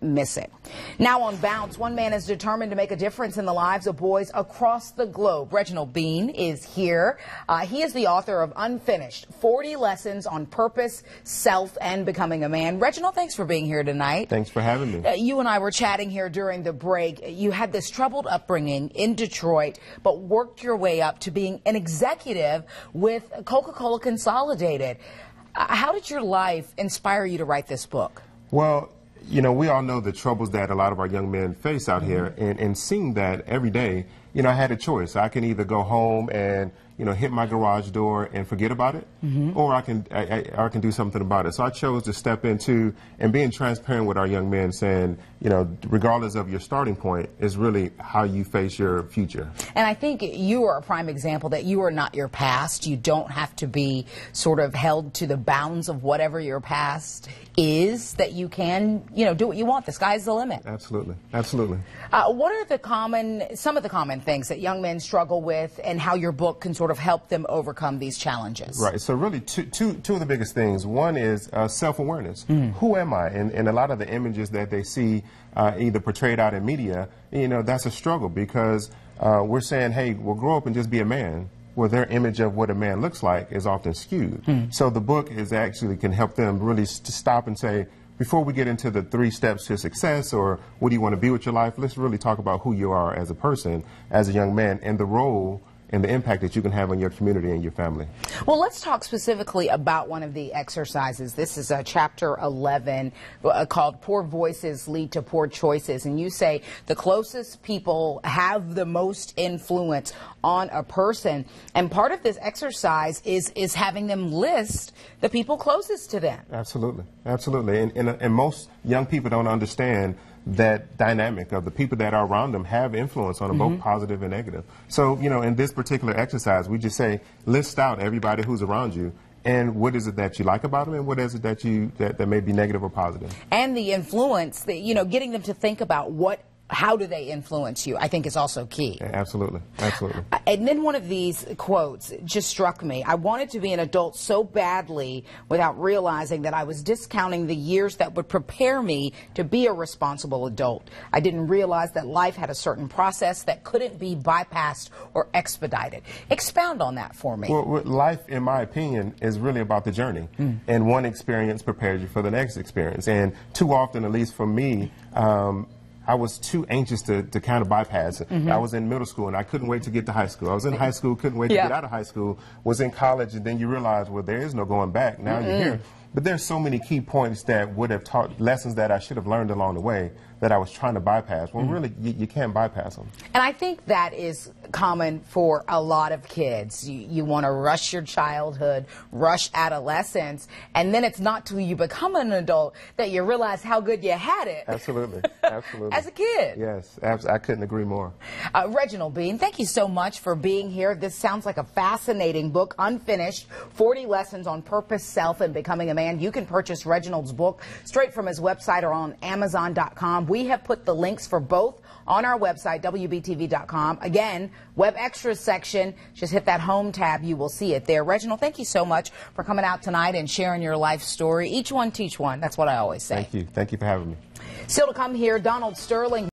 miss it. Now on Bounce, one man is determined to make a difference in the lives of boys across the globe. Reginald Bean is here. He is the author of Unfinished, 40 Lessons on Purpose, Self, and Becoming a Man. Reginald, thanks for being here tonight. Thanks for having me. You and I were chatting here during the break. You had this troubled upbringing in Detroit, but worked your way up to being an executive with Coca-Cola Consolidated. How did your life inspire you to write this book? Well, you know, we all know the troubles that a lot of our young men face out here, and seeing that every day, you know, I had a choice. I can either go home and, you know, hit my garage door and forget about it, or I can do something about it. So I chose to step into and being transparent with our young men, saying, you know, regardless of your starting point, is really how you face your future. And I think you are a prime example that you are not your past. You don't have to be sort of held to the bounds of whatever your past is, that you can, you know, do what you want. The sky's the limit. Absolutely. Absolutely. What are some of the common things that young men struggle with, and how your book can sort of help them overcome these challenges? Right. So really two of the biggest things. One is self-awareness. Who am I? And a lot of the images that they see either portrayed out in media, you know, that's a struggle, because we're saying, hey, well, grow up and just be a man. Well, their image of what a man looks like is often skewed. So the book can help them really to stop and say, before we get into the 3 steps to success, or what do you want to be with your life, let's really talk about who you are as a person, as a young man, and the role and the impact that you can have on your community and your family. Well, let's talk specifically about one of the exercises. This is chapter 11 called Poor Voices Lead to Poor Choices. And you say the closest people have the most influence on a person. And part of this exercise is having them list the people closest to them. Absolutely. Absolutely. And most young people don't understand that dynamic of the people that are around them have influence on them, both positive and negative. So, you know, in this particular exercise, we just say, list out everybody who's around you, and what is it that you like about them, and what is it that may be negative or positive. And the influence, you know, getting them to think about how do they influence you, I think is also key. Yeah, absolutely. Absolutely. And then one of these quotes just struck me. I wanted to be an adult so badly without realizing that I was discounting the years that would prepare me to be a responsible adult. I didn't realize that life had a certain process that couldn't be bypassed or expedited. Expound on that for me. Well, life, in my opinion, is really about the journey. And one experience prepares you for the next experience. And too often, at least for me, I was too anxious to kind of bypass it. I was in middle school and I couldn't wait to get to high school. I was in high school, couldn't wait to get out of high school. Was in college, and then you realize, well, there is no going back. Now you're here. But there's so many key points that would have taught lessons that I should have learned along the way that I was trying to bypass. Well, really, you can't bypass them. And I think that is common for a lot of kids. You want to rush your childhood, rush adolescence, and then it's not till you become an adult that you realize how good you had it. Absolutely. Absolutely. As a kid. Yes, I couldn't agree more. Reginald Bean, thank you so much for being here. This sounds like a fascinating book, Unfinished, 40 Lessons on Purpose, Self, and Becoming a Man. You can purchase Reginald's book straight from his website or on Amazon.com. We have put the links for both on our website, WBTV.com. Again, Web Extras section, just hit that home tab. You will see it there. Reginald, thank you so much for coming out tonight and sharing your life story. Each one teach one. That's what I always say. Thank you. Thank you for having me. Still to come here, Donald Sterling.